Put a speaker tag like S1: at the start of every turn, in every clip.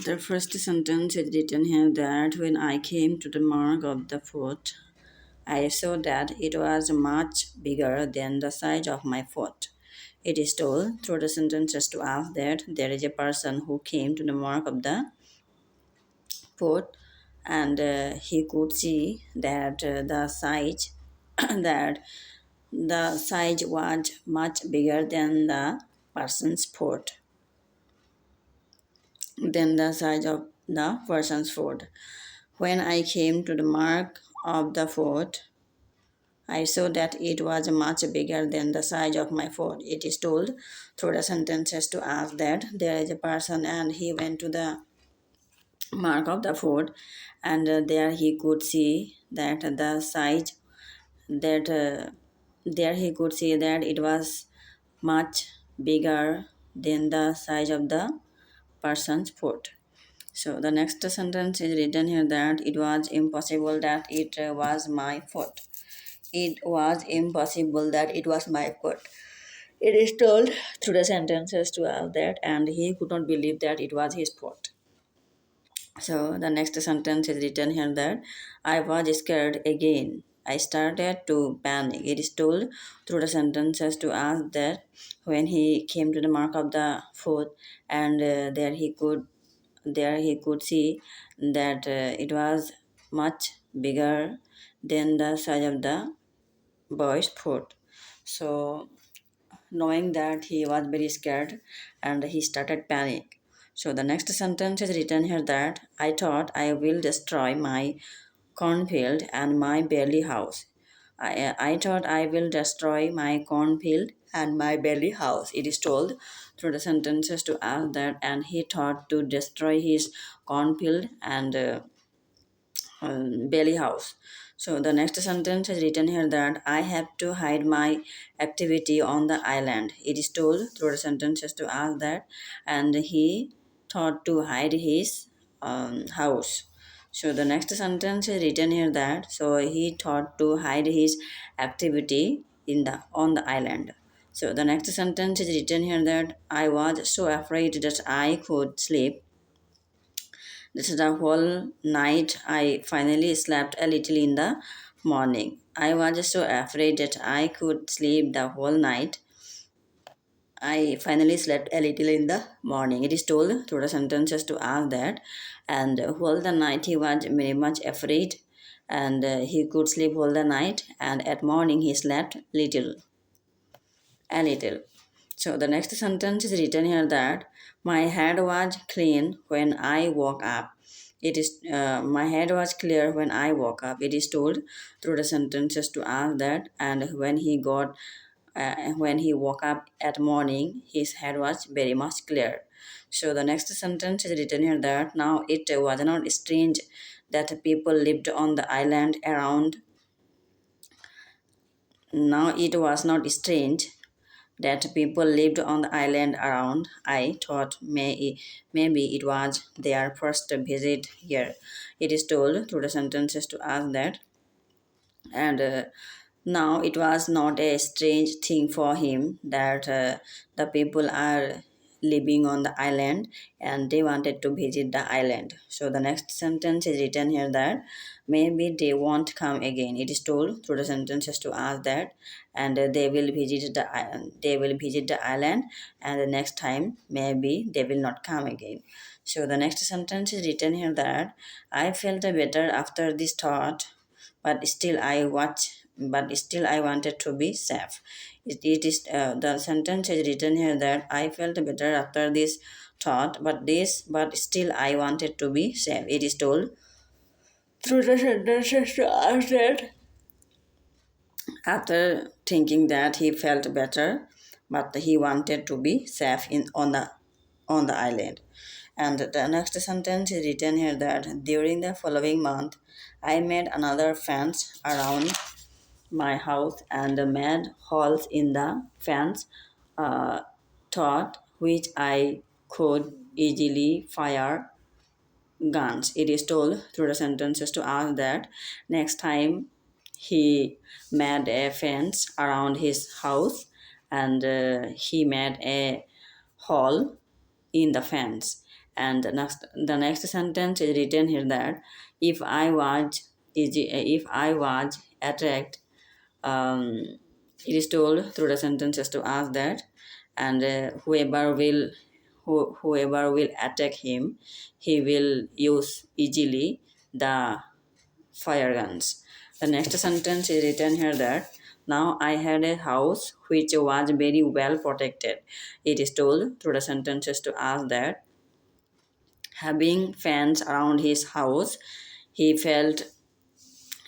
S1: The first sentence is written here that when I came to the mark of the foot, I saw that it was much bigger than the size of my foot. It is told through the sentences to us that there is a person who came to the mark of the foot, and he could see that the size that the size was much bigger than the person's foot than the size of the person's foot. When I came to the mark of the foot, I saw that it was much bigger than the size of my foot. It is told through the sentences to us that there is a person and he went to the mark of the foot, and there he could see that the size that there he could see that it was much bigger than the size of the person's foot. So the next sentence is written here that it was impossible that it was my foot. It was impossible that it was my foot. It is told through the sentences to us that, and he could not believe that it was his foot. So the next sentence is written here that I was scared again. I started to panic. It is told through the sentences to us that when he came to the mark of the foot, and there he could see that it was much bigger than the size of the boy's foot. So knowing that he was very scared and he started panic. So the next sentence is written here that I thought I will destroy my cornfield and my barley house. I thought I will destroy my cornfield and my barley house. It is told through the sentences to us that, and he thought to destroy his cornfield and barley house. So the next sentence is written here that I have to hide my activity on the island. It is told through the sentences to us that, and he thought to hide his house. So the next sentence is written here that, so he thought to hide his activity in the on the island. So the next sentence is written here that I was so afraid that I could sleep. This is the whole night. I finally slept a little in the morning. I was so afraid that I could sleep the whole night. I finally slept a little in the morning. It is told through the sentences to us that, and whole the night he was very much afraid, and he could sleep all the night, and at morning he slept a little. So the next sentence is written here that my head was clean when I woke up. It is my head was clear when I woke up. It is told through the sentences to us that, and when he woke up at morning, his head was very much clear. So the next sentence is written here that now it was not strange that people lived on the island around. Now it was not strange that people lived on the island around. I thought maybe it was their first visit here. It is told through the sentences to us that, and now it was not a strange thing for him that the people are living on the island and they wanted to visit the island. So the next sentence is written here that maybe they won't come again. It is told through the sentences to us that, and they will visit the island, and the next time maybe they will not come again. So the next sentence is written here that I felt better after this thought, but still I wanted to be safe. It is the sentence is written here that I felt better after this thought, but still I wanted to be safe. It is told through the sentences to us that after thinking that he felt better, but he wanted to be safe in on the island. And the next sentence is written here that during the following month, I made another fence around my house and made holes in the fence, uh, thought which I could easily fire guns. It is told through the sentences to us that next time he made a fence around his house, and he made a hole in the fence, And the next sentence is written here that if I was if I was attacked, um, it is told through the sentences to ask that, and whoever will attack him, he will use easily the fire guns. The next sentence is written here that now I had a house which was very well protected. It is told through the sentences to ask that having fans around his house, he felt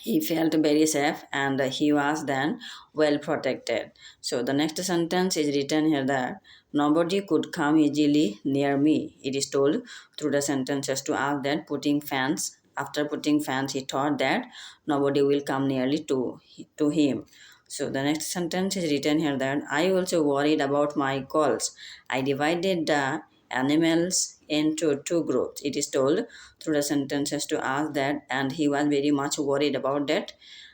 S1: he felt very safe and he was then well protected. So the next sentence is written here that nobody could come easily near me. It is told through the sentences to ask that after putting fans, he thought that nobody will come nearly to him. So the next sentence is written here that I also worried about my calls. I divided the animals into two groups. It is told through the sentences to ask that, and he was very much worried about that,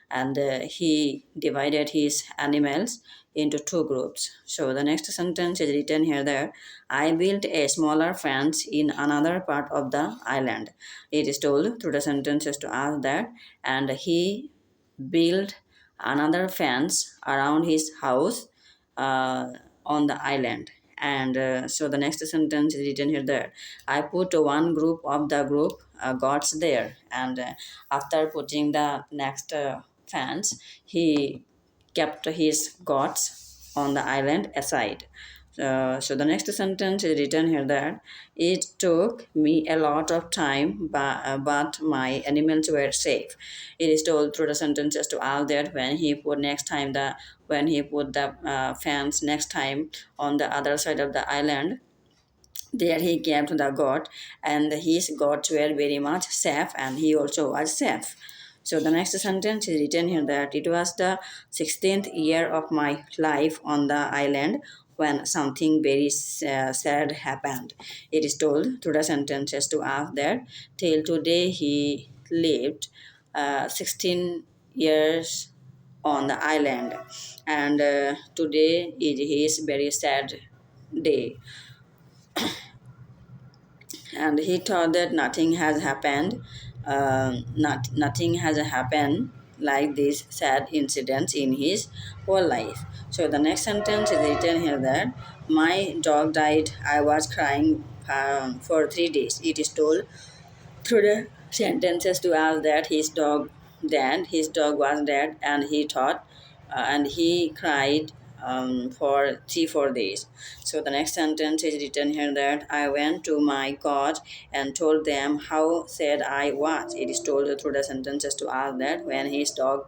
S1: and he divided his animals into two groups. So the next sentence is written here that I built a smaller fence in another part of the island. It is told through the sentences to ask that, and he built another fence around his house uh, on the island. And so the next sentence is written here that I put one group of the group gods there, and after putting the next fence, he kept his gods on the island aside. So the next sentence is written here that it took me a lot of time, but my animals were safe. It is told through the sentences to ask that when he put the fence next time on the other side of the island, there he came to the god, and his gods were very much safe, and he also was safe. So the next sentence is written here that it was the 16th year of my life on the island when something very sad happened. It is told through the sentences to ask that till today he lived 16 years on the island, and today is his very sad day, and he thought that nothing has happened, nothing has happened like these sad incidents in his whole life. So the next sentence is written here that my dog died. I was crying for 3 days. It is told through the sentences to ask that his dog was dead, and he thought, and he cried for 3 4 days. So the next sentence is written here that I went to my god and told them how sad I was. It is told through the sentences to ask that when his dog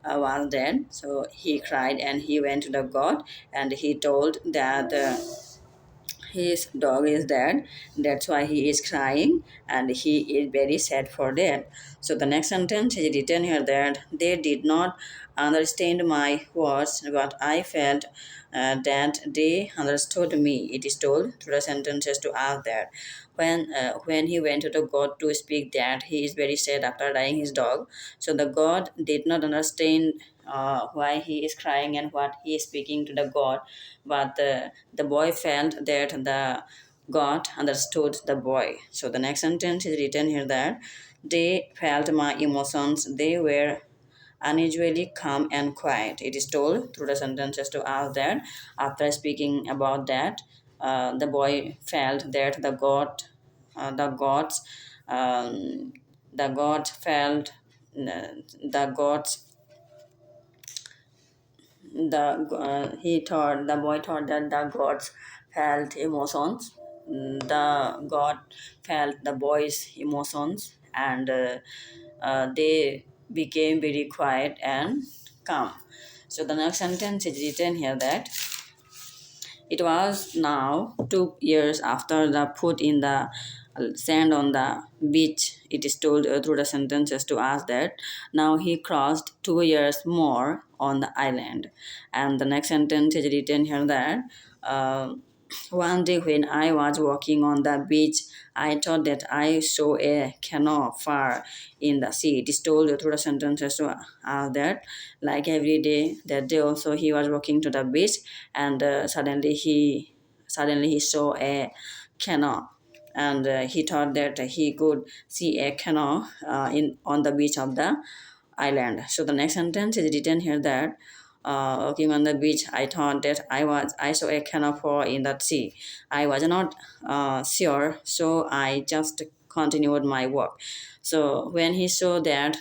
S1: was dead, so he cried and he went to the god, and he told that his dog is dead, that's why he is crying, and he is very sad for that. So the next sentence is written here that they did not understand my words, but I felt that they understood me. It is told through the sentences to ask that when he went to the god to speak that he is very sad after dying his dog, so the god did not understand why he is crying and what he is speaking to the god, but the boy felt that the god understood the boy. So the next sentence is written here that they felt my emotions. They were unusually calm and quiet. It is told through the sentences to ask that after speaking about that, the boy felt that the gods, um, the gods felt, the gods he thought the boy thought that the gods felt emotions. The god felt the boy's emotions, and they became very quiet and calm. So the next sentence is written here that it was now 2 years after the put in the sand on the beach. It is told through the sentences to us that now he crossed 2 years more on the island. And the next sentence is written here that uh, one day when I was walking on the beach, I thought that I saw a canoe far in the sea. It is told through the sentences to us that, like every day, that day also he was walking to the beach, and suddenly he saw a canoe. and he thought that he could see a canoe in on the beach of the island. So the next sentence is written here that walking on the beach, I thought that I saw a canoe in that sea. I was not sure, so I just continued my walk. So when he saw that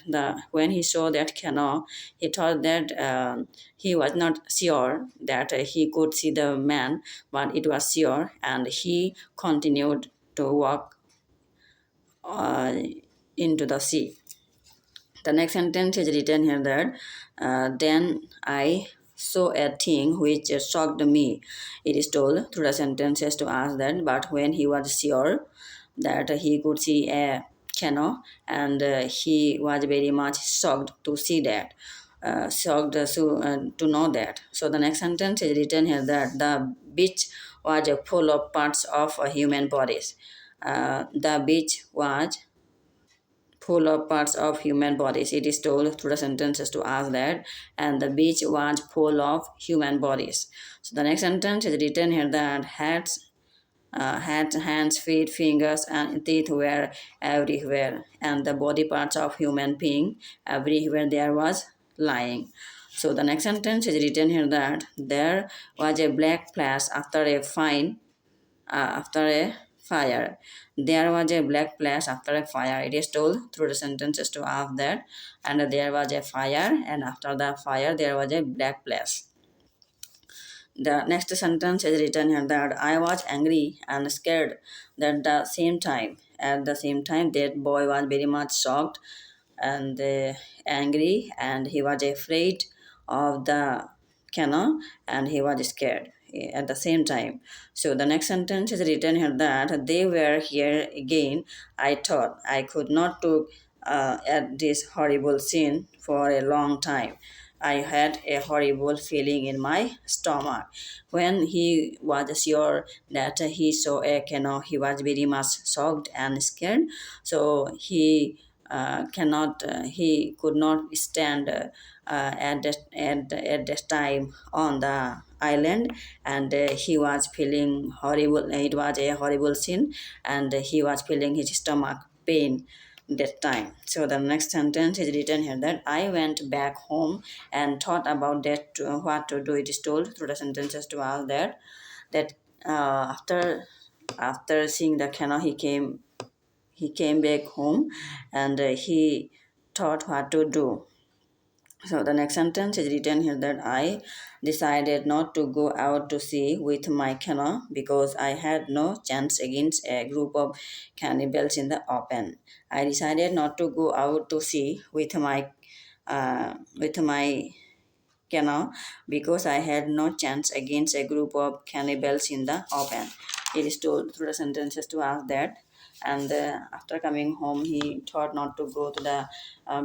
S1: canoe, he thought that he was not sure that he could see the man, but it was sure, and he continued to walk uh, into the sea. The next sentence is written here that then I saw a thing which shocked me. It is told through the sentences to ask that, but when he was sure that he could see a canoe, and he was very much shocked to see that. Shocked to know that. So the next sentence is written here that the beach was full of parts of human bodies. The beach was full of parts of human bodies. It is told through the sentences to ask that, and the beach was full of human bodies. So the next sentence is written here that heads, hands, feet, fingers, and teeth were everywhere, and the body parts of human being everywhere there was lying. So the next sentence is written here that there was a black place after a fire. There was a black place after a fire. It is told through the sentences to ask that, and there was a fire, and after the fire there was a black place. The next sentence is written here that I was angry and scared at the same time. At the same time, that boy was very much shocked and angry, and he was afraid of the canoe, and he was scared at the same time. So the next sentence is written here that they were here again. I thought I could not look at this horrible scene for a long time. I had a horrible feeling in my stomach. When he was sure that he saw a canoe, he was very much shocked and scared. So he could not stand at that time on the island, and he was feeling horrible. It was a horrible scene, and he was feeling his stomach pain that time. So the next sentence is written here that I went back home and thought about that what to do. It is told through the sentences to us that after seeing the canoe, he came back home, and he thought what to do. So the next sentence is written here that I decided not to go out to sea with my canoe because I had no chance against a group of cannibals in the open. I decided not to go out to sea with my canoe because I had no chance against a group of cannibals in the open. It is told through the sentences to ask that. And after coming home, he thought not to go to the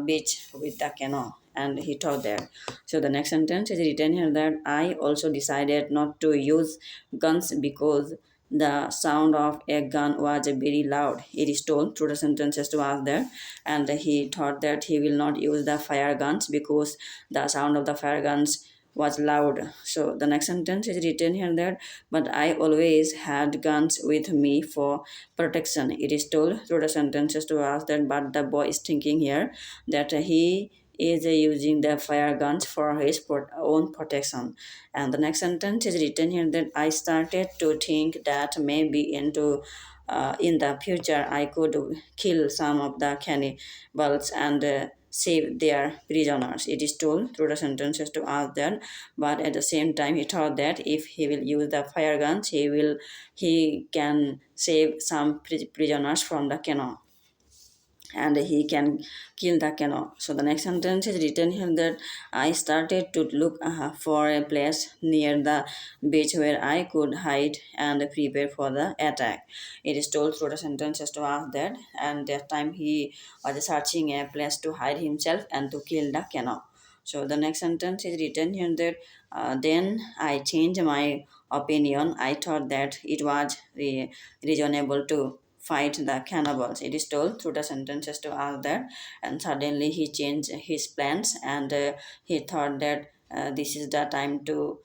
S1: beach with the canoe, and he thought there. So the next sentence is written here that I also decided not to use guns because the sound of a gun was very loud. It is told through the sentences to ask there, and he thought that he will not use the fire guns because the sound of the fire guns was loud. So the next sentence is written here that, but I always had guns with me for protection. It is told through the sentences to ask that, but the boy is thinking here that he is using the fire guns for his own protection. And the next sentence is written here that I started to think that maybe in the future I could kill some of the cannibals and save their prisoners. It is told through the sentences to ask that, but at the same time he thought that if he will use the fire guns, he can save some prisoners from the canoe, and he can kill the canoe. So the next sentence is written here that I started to look for a place near the beach where I could hide and prepare for the attack. It is told through the sentences to ask that, and that time he was searching a place to hide himself and to kill the canoe. So the next sentence is written here that then I changed my opinion. I thought that it was reasonable to fight the cannibals. It is told through the sentences to ask that, and suddenly he changed his plans, and he thought that this is the time to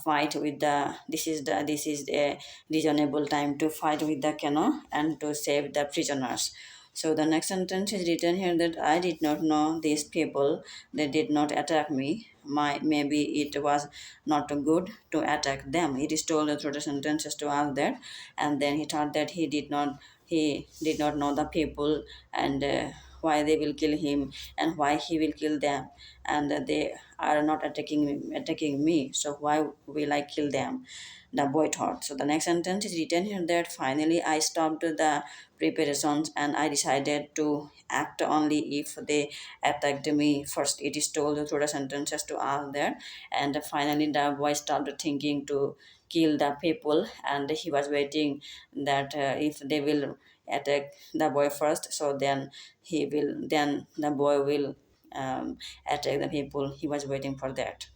S1: fight with the this is a reasonable time to fight with the canoe and to save the prisoners. So the next sentence is written here that I did not know these people. They did not attack me. Maybe it was not good to attack them. It is told through the sentences to us that, and then he thought that he did not know the people and why they will kill him and why he will kill them, and they are not attacking me. So why will I kill them? The boy thought. So the next sentence is written here that finally I stopped the preparations and I decided to act only if they attacked me first. It is told through the sentences to us there. And finally the boy started thinking to kill the people, and he was waiting that if they will attack the boy first, so then the boy will attack the people. He was waiting for that.